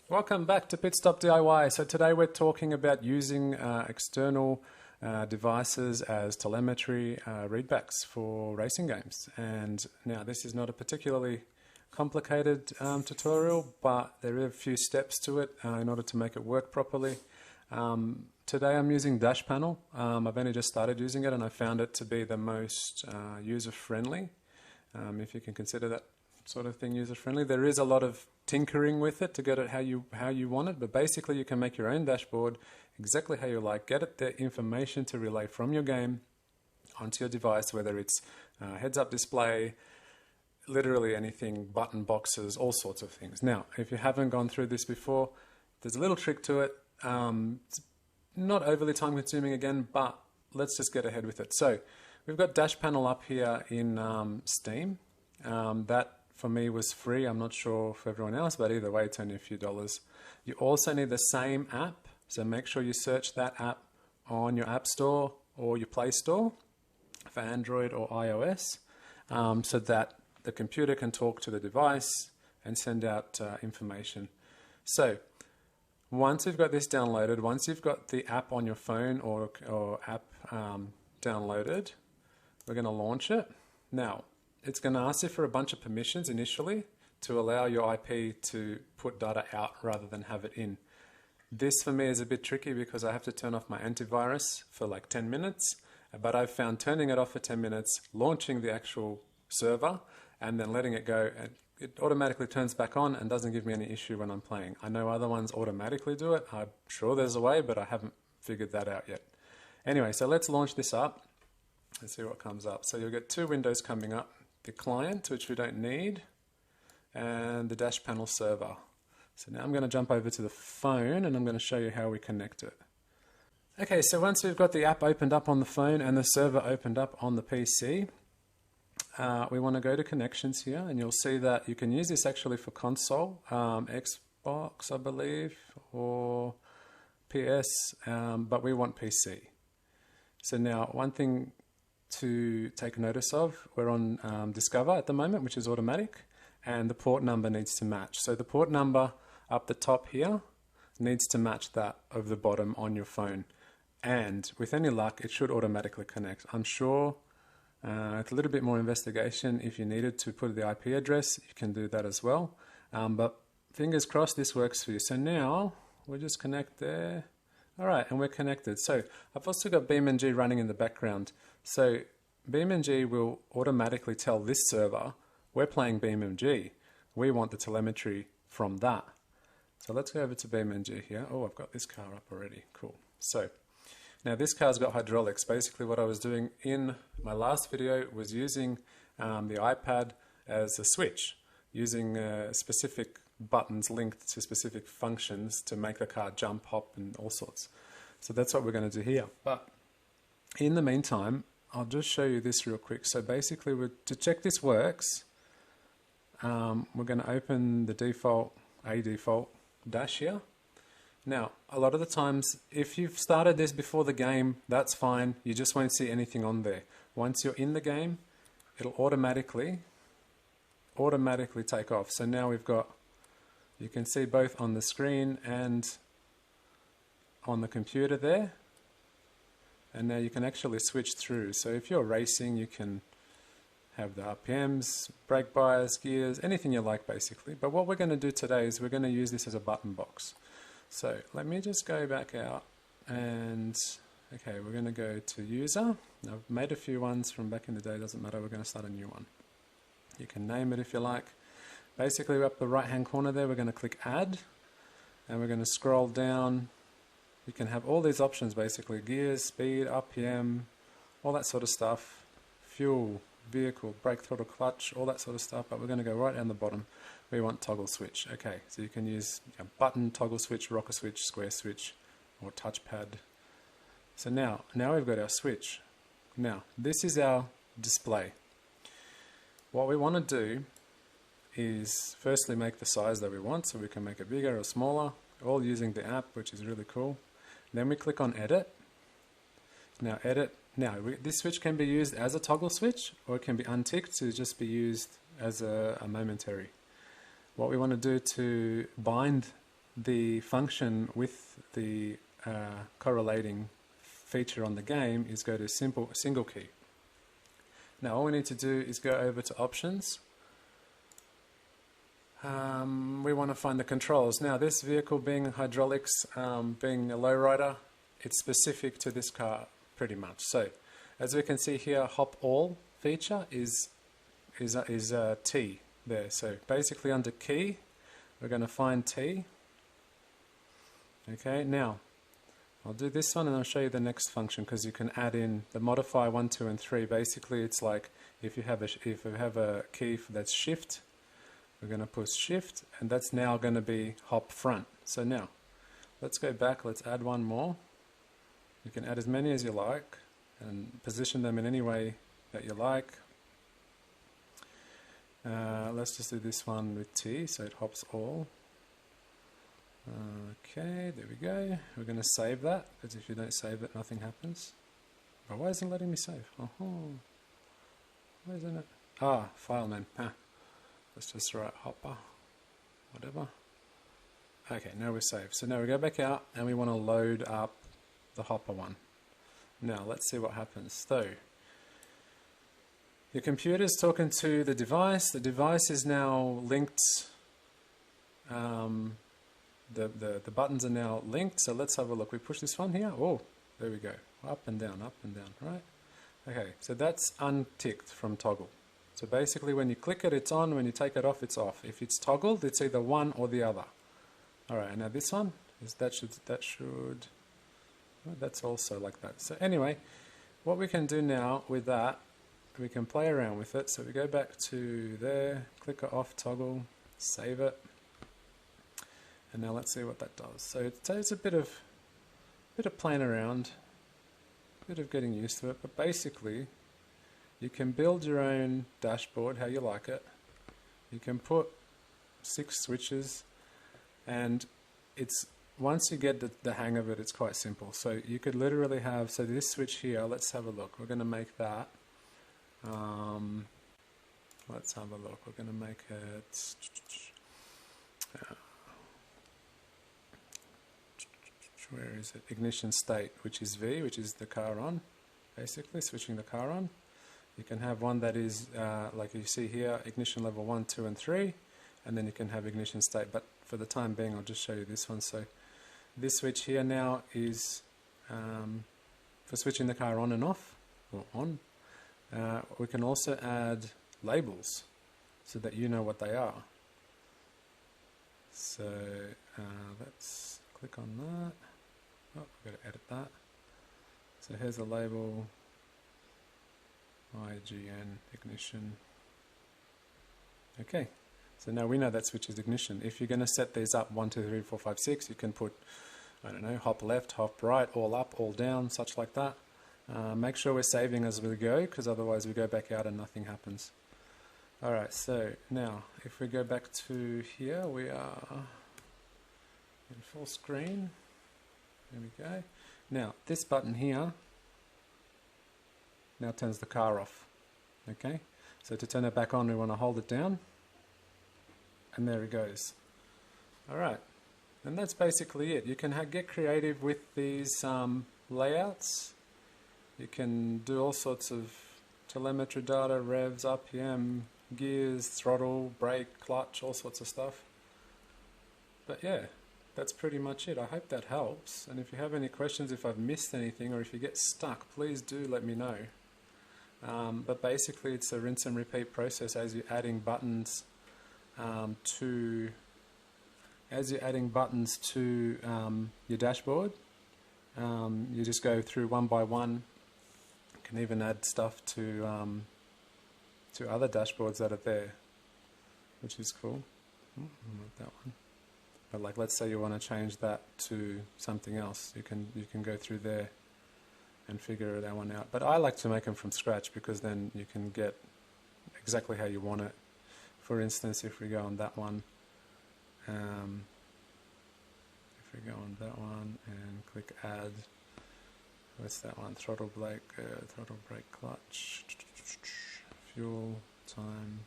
Welcome back to Pit Stop DIY. So today we're talking about using external devices as telemetry readbacks for racing games. And now this is not a particularly complicated tutorial, but there are a few steps to it in order to make it work properly. Today I'm using DashPanel. I've only just started using it and I found it to be the most user-friendly, if you can consider that sort of thing user-friendly. There is a lot of tinkering with it to get it how you want it, but basically you can make your own dashboard exactly how you like. Get it the information to relay from your game onto your device, whether it's heads-up display, literally anything, button boxes, all sorts of things. Now, if you haven't gone through this before, there's a little trick to it. It's not overly time-consuming again, but let's just get ahead with it. So we've got DashPanel up here in Steam. That for me was free. I'm not sure for everyone else, but either way it's only a few dollars. You also need the same app, so make sure you search that app on your App Store or your Play Store for Android or iOS, so that the computer can talk to the device and send out information. So once you've got this downloaded, once you've got the app on your phone or app downloaded, we're going to launch it. Now, it's going to ask you for a bunch of permissions initially to allow your IP to put data out rather than have it in. This for me is a bit tricky because I have to turn off my antivirus for like 10 minutes, but I've found turning it off for 10 minutes, launching the actual server, and then letting it go, and it automatically turns back on and doesn't give me any issue when I'm playing. I know other ones automatically do it. I'm sure there's a way, but I haven't figured that out yet. Anyway, so let's launch this up and see what comes up. So you'll get two windows coming up. The client, which we don't need, and the DashPanel server. So now I'm going to jump over to the phone and I'm going to show you how we connect it. Okay, so once we've got the app opened up on the phone and the server opened up on the PC, we want to go to connections here, and you'll see that you can use this actually for console, Xbox I believe, or PS, but we want PC. So now one thing to take notice of, we're on Discover at the moment, which is automatic, and the port number needs to match. So the port number up the top here needs to match that of the bottom on your phone, and with any luck it should automatically connect. I'm sure it's a little bit more investigation. If you needed to put the IP address, you can do that as well, but fingers crossed this works for you. So now we'll just connect there. Alright, and we're connected. So I've also got BeamNG running in the background. So BeamNG will automatically tell this server, we're playing BeamNG. We want the telemetry from that. So let's go over to BeamNG here. Oh, I've got this car up already. Cool. So now this car's got hydraulics. Basically what I was doing in my last video was using the iPad as a switch, using specific buttons linked to specific functions to make the car jump, hop, and all sorts. So that's what we're going to do here. But in the meantime, I'll just show you this real quick. So basically, to check this works, we're going to open the default dash here. Now, a lot of the times, if you've started this before the game, that's fine. You just won't see anything on there. Once you're in the game, it'll automatically take off. So now we've got, you can see both on the screen and on the computer there. And now you can actually switch through. So if you're racing, you can have the RPMs, brake bias, gears, anything you like basically. But what we're going to do today is we're going to use this as a button box. So let me just go back out and, okay, we're going to go to user. I've made a few ones from back in the day, doesn't matter, we're going to start a new one. You can name it if you like. Basically up the right hand corner there, we're going to click add, and we're going to scroll down. You can have all these options basically, gears, speed, RPM, all that sort of stuff, fuel, vehicle, brake, throttle, clutch, all that sort of stuff, but we're going to go right down the bottom. We want toggle switch. Okay, so you can use a button, toggle switch, rocker switch, square switch, or touchpad. So now we've got our switch. Now, this is our display. What we want to do is firstly make the size that we want, so we can make it bigger or smaller, all using the app, which is really cool. Then we click on edit. Now this switch can be used as a toggle switch, or it can be unticked to just be used as a momentary. What we want to do to bind the function with the correlating feature on the game is go to single key. Now all we need to do is go over to options. We want to find the controls. Now this vehicle being hydraulics, being a lowrider, it's specific to this car pretty much. So as we can see here, hop all feature is T there. So basically under key, we're going to find T. Okay, now I'll do this one and I'll show you the next function, because you can add in the modify 1, 2 and 3. Basically it's like if you have a key that's shift, we're going to push shift, and that's now going to be hop front. So now let's go back, let's add one more. You can add as many as you like and position them in any way that you like. Let's just do this one with T, so it hops all. Okay, there we go. We're going to save that, because if you don't save it, nothing happens. But why isn't it letting me save? Why isn't it? File name. Let's just write hopper, whatever. Okay, now we're saved. So now we go back out and we want to load up the hopper one. Now let's see what happens. So your computer's talking to the device. The device is now linked. The buttons are now linked. So let's have a look. We push this one here. Oh, there we go. Up and down, right? Okay, so that's unticked from toggle. So basically when you click it, it's on. When you take it off, it's off. If it's toggled, it's either one or the other. Alright, now this one, that's also like that. So anyway, what we can do now with that, we can play around with it. So we go back to there, click it off, toggle, save it. And now let's see what that does. So it's a bit of playing around, a bit of getting used to it, but basically you can build your own dashboard how you like it. You can put 6 switches, and it's once you get the hang of it, it's quite simple. So you could literally have, so this switch here, let's have a look. We're going to make that. Let's have a look. We're going to make it. Where is it? Ignition state, which is V, which is the car on. Basically, switching the car on. You can have one that is, like you see here, ignition level 1, 2 and 3, and then you can have ignition state, but for the time being I'll just show you this one. So this switch here now is for switching the car on and off, or on. We can also add labels so that you know what they are. So let's click on that. Oh, I've got to edit that. So here's a label. IGN ignition. Okay, so now we know that switch is ignition. If you're going to set these up 1, 2, 3, 4, 5, 6, you can put, I don't know, hop left, hop right, all up, all down, such like that. Make sure we're saving as we go, because otherwise we go back out and nothing happens. Alright, so now if we go back to here, we are in full screen. There we go. Now this button here now turns the car off. Okay, so to turn it back on, we want to hold it down, and there it goes. Alright, and that's basically it. You can get creative with these layouts. You can do all sorts of telemetry data, revs, RPM, gears, throttle, brake, clutch, all sorts of stuff. But yeah, that's pretty much it. I hope that helps, and if you have any questions, if I've missed anything, or if you get stuck, please do let me know. But basically it's a rinse and repeat process as you're adding buttons to your dashboard. You just go through one by one. You can even add stuff to other dashboards that are there, which is cool. Not that one. But like, let's say you want to change that to something else, you can go through there and figure that one out. But I like to make them from scratch, because then you can get exactly how you want it. For instance, if we go on that one, and click add, what's that one? Throttle brake clutch, fuel, time,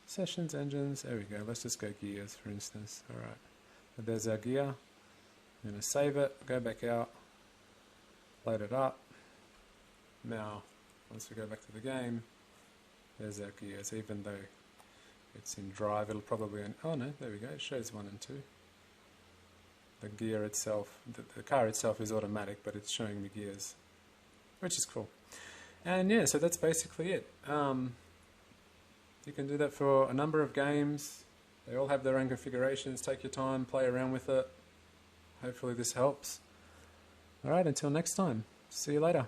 sessions, engines. There we go. Let's just go gears, for instance. All right. There's our gear. I'm going to save it, go back out, load it up. Now, once we go back to the game, there's our gears. Even though it's in drive, it'll probably... Oh no, there we go, it shows 1 and 2. The gear itself, the car itself is automatic, but it's showing me gears, which is cool. And yeah, so that's basically it. You can do that for a number of games. They all have their own configurations. Take your time, play around with it. Hopefully this helps. Alright, until next time. See you later.